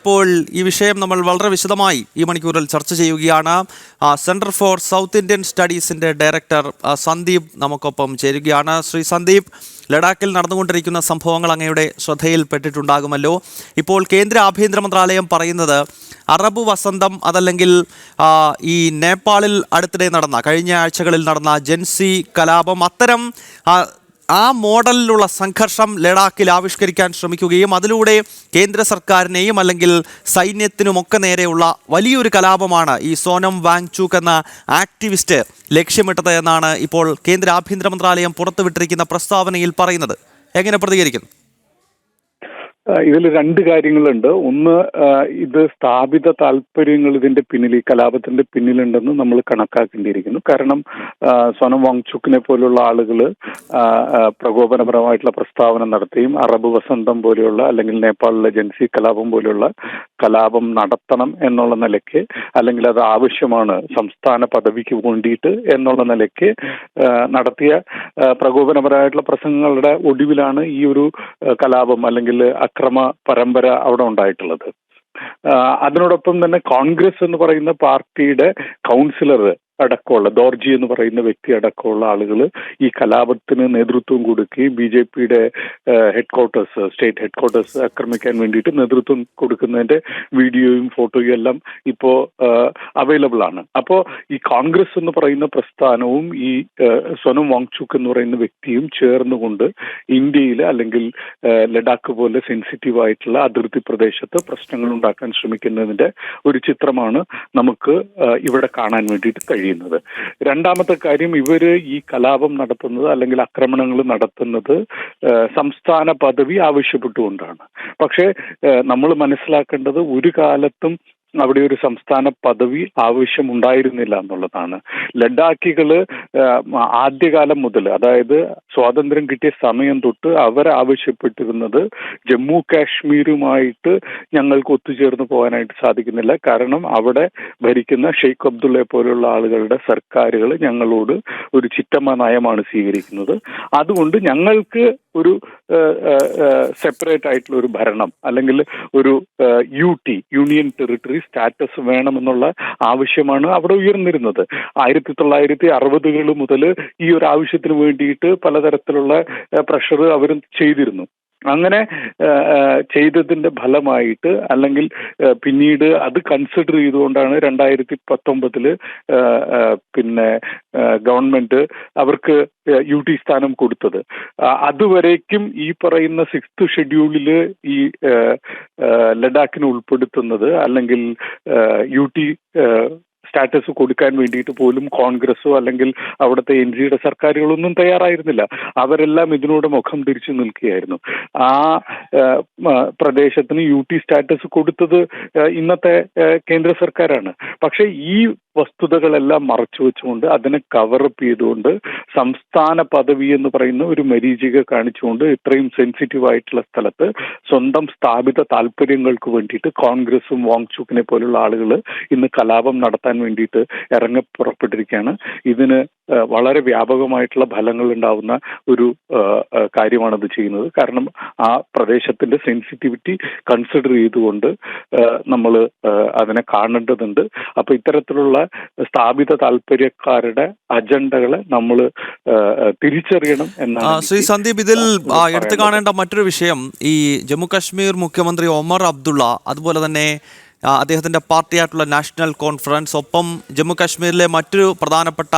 ഇപ്പോൾ ഈ വിഷയം നമ്മൾ വളരെ വിശദമായി ഈ മണിക്കൂറിൽ ചർച്ച ചെയ്യുകയാണ്. സെന്റർ ഫോർ സൗത്ത് ഇന്ത്യൻ സ്റ്റഡീസിന്റെ ഡയറക്ടർ സന്ദീപ് നമുക്കൊപ്പം ചേരുകയാണ്. ശ്രീ സന്ദീപ്, ലഡാക്കിൽ നടന്നുകൊണ്ടിരിക്കുന്ന സംഭവങ്ങൾ അങ്ങയുടെ ശ്രദ്ധയിൽപ്പെട്ടിട്ടുണ്ടാകുമല്ലോ. ഇപ്പോൾ കേന്ദ്ര ആഭ്യന്തര മന്ത്രാലയം പറയുന്നത് അറബ് വസന്തം അതല്ലെങ്കിൽ ഈ നേപ്പാളിൽ അടുത്തിടെ നടന്ന കഴിഞ്ഞ ആഴ്ചകളിൽ നടന്ന ജൻസി കലാപം അത്തരം ആ മോഡലിലുള്ള സംഘർഷം ലഡാക്കിൽ ആവിഷ്കരിക്കാൻ ശ്രമിക്കുകയും അതിലൂടെ കേന്ദ്ര സർക്കാരിനെയും അല്ലെങ്കിൽ സൈന്യത്തിനുമൊക്കെ നേരെയുള്ള വലിയൊരു കലാപമാണ് ഈ സോനം വാങ്ചുക് എന്ന ആക്ടിവിസ്റ്റ് ലക്ഷ്യമിട്ടത് എന്നാണ് ഇപ്പോൾ കേന്ദ്ര ആഭ്യന്തര മന്ത്രാലയം പുറത്തുവിട്ടിരിക്കുന്ന പ്രസ്താവനയിൽ പറയുന്നത്. എങ്ങനെ പ്രതികരിക്കുന്നു? ഇതിൽ രണ്ട് കാര്യങ്ങളുണ്ട്. ഒന്ന്, ഇത് സ്ഥാപിത താല്പര്യങ്ങൾ ഇതിന്റെ പിന്നിൽ, ഈ കലാപത്തിന്റെ പിന്നിലുണ്ടെന്ന് നമ്മൾ കണക്കാക്കേണ്ടിയിരിക്കുന്നു. കാരണം സോനം വാങ്ചുക്കിനെ പോലുള്ള ആളുകൾ പ്രകോപനപരമായിട്ടുള്ള പ്രസ്താവന നടത്തുകയും അറബ് വസന്തം പോലെയുള്ള അല്ലെങ്കിൽ നേപ്പാളിലെ ജൻസി കലാപം പോലെയുള്ള കലാപം നടത്തണം എന്നുള്ള നിലയ്ക്ക്, അല്ലെങ്കിൽ അത് ആവശ്യമാണ് സംസ്ഥാന പദവിക്ക് വേണ്ടിയിട്ട് എന്നുള്ള നിലയ്ക്ക് നടത്തിയ പ്രകോപനപരമായിട്ടുള്ള പ്രസംഗങ്ങളുടെ ഒടുവിലാണ് ഈ ഒരു കലാപം അല്ലെങ്കിൽ അക്രമ പരമ്പര അവിടെ ഉണ്ടായിട്ടുള്ളത്. അതിനോടൊപ്പം തന്നെ കോൺഗ്രസ് എന്ന് പറയുന്ന പാർട്ടിയുടെ കൗൺസിലർ അടക്കമുള്ള ദോർജി എന്ന് പറയുന്ന വ്യക്തി അടക്കമുള്ള ആളുകൾ ഈ കലാപത്തിന് നേതൃത്വം കൊടുക്കുകയും BJPയുടെ സ്റ്റേറ്റ് ഹെഡ്ക്വാർട്ടേഴ്സ് ആക്രമിക്കാൻ വേണ്ടിയിട്ട് നേതൃത്വം കൊടുക്കുന്നതിന്റെ വീഡിയോയും ഫോട്ടോയും എല്ലാം ഇപ്പോ അവൈലബിൾ ആണ്. അപ്പോൾ ഈ കോൺഗ്രസ് എന്ന് പറയുന്ന പ്രസ്ഥാനവും ഈ സോനം വാങ്ചുക് എന്ന് പറയുന്ന വ്യക്തിയും ചേർന്നുകൊണ്ട് ഇന്ത്യയിൽ അല്ലെങ്കിൽ ലഡാക്ക് പോലെ സെൻസിറ്റീവ് ആയിട്ടുള്ള അതിർത്തി പ്രദേശത്ത് പ്രശ്നങ്ങൾ ഉണ്ടാക്കാൻ ശ്രമിക്കുന്നതിന്റെ ഒരു ചിത്രമാണ് നമുക്ക് ഇവിടെ കാണാൻ വേണ്ടിയിട്ട് കഴിയുന്നത്. രണ്ടാമത്തെ കാര്യം, ഇവര് ഈ കലാപം നടത്തുന്നത് അല്ലെങ്കിൽ ആക്രമണങ്ങൾ നടത്തുന്നത് സംസ്ഥാന പദവി ആവശ്യപ്പെട്ടുകൊണ്ടാണ്. പക്ഷേ നമ്മൾ മനസ്സിലാക്കേണ്ടത് ഒരു കാലത്തും അവിടെ ഒരു സംസ്ഥാന പദവി ആവശ്യമുണ്ടായിരുന്നില്ല എന്നുള്ളതാണ്. ലഡാക്കികള് ആദ്യകാലം മുതൽ, അതായത് സ്വാതന്ത്ര്യം കിട്ടിയ സമയം തൊട്ട് അവർ ആവശ്യപ്പെട്ടിരുന്നത് ജമ്മു കാശ്മീരുമായിട്ട് ഞങ്ങൾക്ക് ഒത്തുചേർന്ന് പോകാനായിട്ട് സാധിക്കുന്നില്ല. കാരണം അവിടെ ഭരിക്കുന്ന ഷെയ്ഖ് അബ്ദുള്ളയെ പോലുള്ള ആളുകളുടെ സർക്കാരുകൾ ഞങ്ങളോട് ഒരു ചിറ്റമ്മ നയമാണ് സ്വീകരിക്കുന്നത്. അതുകൊണ്ട് ഞങ്ങൾക്ക് ഒരു സെപ്പറേറ്റ് ആയിട്ടുള്ള ഒരു ഭരണം അല്ലെങ്കിൽ ഒരു യൂണിയൻ ടെറിട്ടറി സ്റ്റാറ്റസ് വേണമെന്നുള്ള ആവശ്യമാണ് അവിടെ ഉയർന്നിരുന്നത്. 1960-കൾ മുതൽ ഈ ഒരു ആവശ്യത്തിന് വേണ്ടിയിട്ട് പലതരത്തിലുള്ള പ്രഷർ അവരും ചെയ്തിരുന്നു. അങ്ങനെ ചെയ്തതിന്റെ ഫലമായിട്ട് അല്ലെങ്കിൽ പിന്നീട് അത് കൺസിഡർ ചെയ്തുകൊണ്ടാണ് 2019 ഗവൺമെന്റ് അവർക്ക് UT സ്ഥാനം കൊടുത്തത്. അതുവരേക്കും ഈ പറയുന്ന 6th ഷെഡ്യൂളില് ഈ ലഡാക്കിനെ ഉൾപ്പെടുത്തുന്നത് അല്ലെങ്കിൽ UT സ്റ്റാറ്റസ് കൊടുക്കാൻ വേണ്ടിയിട്ട് പോലും കോൺഗ്രസോ അല്ലെങ്കിൽ അവിടുത്തെ NCയുടെ സർക്കാരുകളൊന്നും തയ്യാറായിരുന്നില്ല. അവരെല്ലാം ഇതിനോട് മുഖം തിരിച്ചു നിൽക്കുകയായിരുന്നു. ആ പ്രദേശത്തിന് UT സ്റ്റാറ്റസ് കൊടുത്തത് ഇന്നത്തെ കേന്ദ്ര സർക്കാരാണ്. പക്ഷെ ഈ വസ്തുതകളെല്ലാം മറച്ചു വെച്ചുകൊണ്ട് അതിനെ കവറപ്പ് ചെയ്തുകൊണ്ട് സംസ്ഥാന പദവി എന്ന് പറയുന്ന ഒരു മരീചിക കാണിച്ചുകൊണ്ട് ഇത്രയും സെൻസിറ്റീവ് ആയിട്ടുള്ള സ്ഥലത്ത് സ്വന്തം സ്ഥാപിത താല്പര്യങ്ങൾക്ക് വേണ്ടിയിട്ട് കോൺഗ്രസും വാങ്ചുക്കിനെ പോലുള്ള ആളുകൾ ഇന്ന് കലാപം നടത്താൻ വേണ്ടിയിട്ട് പുറപ്പെട്ടിരിക്കുകയാണ്. ഇതിന് വളരെ വ്യാപകമായിട്ടുള്ള ഫലങ്ങൾ ഉണ്ടാവുന്ന ഒരു കാര്യമാണത് ചെയ്യുന്നത്. കാരണം ആ പ്രദേശത്തിന്റെ സെൻസിറ്റിവിറ്റി കൺസിഡർ ചെയ്തുകൊണ്ട് നമ്മൾ അതിനെ കാണേണ്ടതുണ്ട്. അപ്പൊ ഇത്തരത്തിലുള്ള സ്ഥാപിത താല്പര്യക്കാരുടെ അജണ്ടകളെ നമ്മൾ തിരിച്ചറിയണം എന്നാണ്. ശ്രീ സന്ദീപ്, ഇതിൽ എടുത്തു കാണേണ്ട മറ്റൊരു വിഷയം, ഈ ജമ്മു കാശ്മീർ മുഖ്യമന്ത്രി ഒമർ അബ്ദുള്ള, അതുപോലെ തന്നെ അദ്ദേഹത്തിൻ്റെ പാർട്ടിയായിട്ടുള്ള നാഷണൽ കോൺഫറൻസ്, ഒപ്പം ജമ്മു കാശ്മീരിലെ മറ്റൊരു പ്രധാനപ്പെട്ട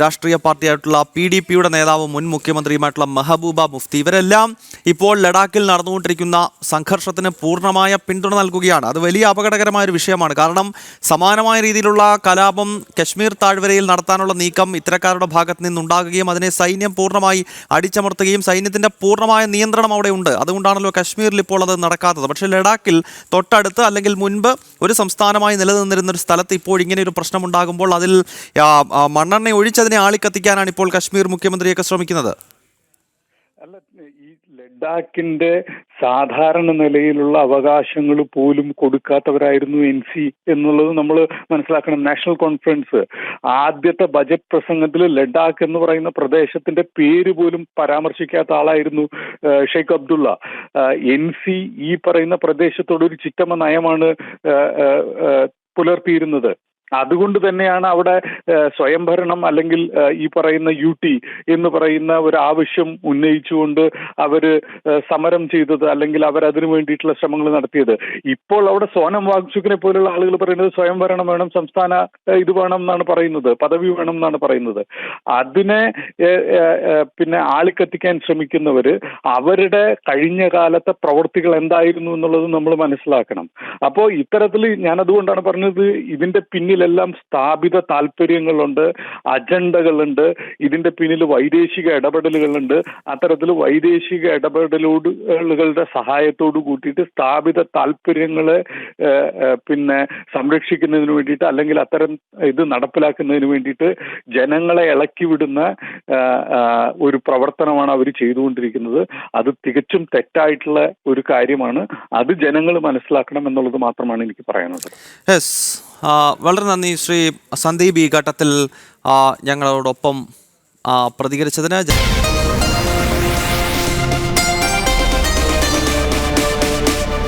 രാഷ്ട്രീയ പാർട്ടിയായിട്ടുള്ള PDPയുടെ നേതാവും മുൻ മുഖ്യമന്ത്രിയുമായിട്ടുള്ള മെഹബൂബ മുഫ്തി, ഇവരെല്ലാം ഇപ്പോൾ ലഡാക്കിൽ നടന്നുകൊണ്ടിരിക്കുന്ന സംഘർഷത്തിന് പൂർണ്ണമായ പിന്തുണ നൽകുകയാണ്. അത് വലിയ അപകടകരമായൊരു വിഷയമാണ്. കാരണം സമാനമായ രീതിയിലുള്ള കലാപം കശ്മീർ താഴ്വരയിൽ നടത്താനുള്ള നീക്കം ഇത്തരക്കാരുടെ ഭാഗത്ത് നിന്നുണ്ടാകുകയും അതിനെ സൈന്യം പൂർണ്ണമായി അടിച്ചമർത്തുകയും സൈന്യത്തിൻ്റെ പൂർണ്ണമായ നിയന്ത്രണം അവിടെ ഉണ്ട്. അതുകൊണ്ടാണല്ലോ കശ്മീരിൽ ഇപ്പോൾ അത് നടക്കാത്തത്. പക്ഷേ ലഡാക്കിൽ തൊട്ടടുത്ത് അല്ലെങ്കിൽ മുൻപ് ഒരു സംസ്ഥാനമായി നിലനിന്നിരുന്നൊരു സ്ഥലത്ത് ഇപ്പോൾ ഇങ്ങനെയൊരു പ്രശ്നമുണ്ടാകുമ്പോൾ അതിൽ മണ്ണെണ്ണ ഒഴിച്ചതിനെ ആളിക്കത്തിക്കാനാണ് ഇപ്പോൾ കശ്മീർ മുഖ്യമന്ത്രിയൊക്കെ ശ്രമിക്കുന്നത്. അല്ല, ഈ ലഡാക്കിന്റെ സാധാരണ നിലയിലുള്ള അവകാശങ്ങൾ പോലും കൊടുക്കാത്തവരായിരുന്നു NC എന്നുള്ളത് നമ്മൾ മനസ്സിലാക്കണം. നാഷണൽ കോൺഫറൻസ് ആദ്യത്തെ ബജറ്റ് പ്രസംഗത്തിൽ ലഡാക്ക് എന്ന് പറയുന്ന പ്രദേശത്തിന്റെ പേര് പോലും പരാമർശിക്കാത്ത ആളായിരുന്നു ഷെയ്ഖ് അബ്ദുള്ള. NC ഈ പറയുന്ന പ്രദേശത്തോട് ഒരു ചിറ്റമ്മ നയമാണ് പുലർത്തിയിരുന്നത്. അതുകൊണ്ട് തന്നെയാണ് അവിടെ സ്വയംഭരണം അല്ലെങ്കിൽ ഈ പറയുന്ന UT എന്ന് പറയുന്ന ഒരു ആവശ്യം ഉന്നയിച്ചുകൊണ്ട് അവര് സമരം ചെയ്തത്, അല്ലെങ്കിൽ അവരതിനു വേണ്ടിയിട്ടുള്ള ശ്രമങ്ങൾ നടത്തിയത്. ഇപ്പോൾ അവിടെ സോനം വാങ്ചുക്കിനെ പോലുള്ള ആളുകൾ പറയുന്നത് സ്വയംഭരണം വേണം, സംസ്ഥാന ഇത് വേണം എന്നാണ് പറയുന്നത്, പദവി വേണം എന്നാണ് പറയുന്നത്. അതിനെ പിന്നെ ആളിക്കത്തിക്കാൻ ശ്രമിക്കുന്നവര് അവരുടെ കഴിഞ്ഞ കാലത്തെ പ്രവൃത്തികൾ എന്തായിരുന്നു എന്നുള്ളത് നമ്മൾ മനസ്സിലാക്കണം. അപ്പോൾ ഇത്തരത്തിൽ ഞാൻ അതുകൊണ്ടാണ് പറഞ്ഞത്, ഇതിന്റെ പിന്നിലെല്ലാം സ്ഥാപിത താല്പര്യങ്ങളുണ്ട്, അജണ്ടകളുണ്ട്, ഇതിന്റെ പിന്നിൽ വൈദേശിക ഇടപെടലുകളുണ്ട്. അത്തരത്തിൽ വൈദേശിക ഇടപെടലുകളുടെ സഹായത്തോട് കൂട്ടിയിട്ട് സ്ഥാപിത താല്പര്യങ്ങളെ പിന്നെ സംരക്ഷിക്കുന്നതിന് വേണ്ടിയിട്ട്, അല്ലെങ്കിൽ അത്തരം ഇത് നടപ്പിലാക്കുന്നതിന് വേണ്ടിയിട്ട് ജനങ്ങളെ ഇളക്കി വിടുന്ന ഒരു പ്രവർത്തനമാണ് അവർ ചെയ്തുകൊണ്ടിരിക്കുന്നത്. അത് തികച്ചും തെറ്റായിട്ടുള്ള ഒരു കാര്യമാണ്. അത് ജനങ്ങൾ മനസ്സിലാക്കണം എന്നുള്ളത് മാത്രമാണ് എനിക്ക് പറയാനുള്ളത്. യെസ്, വളരെ നന്ദി ശ്രീ സന്ദീപ് ഈ ഘട്ടത്തിൽ ഞങ്ങളോടൊപ്പം പ്രതികരിച്ചതിന്.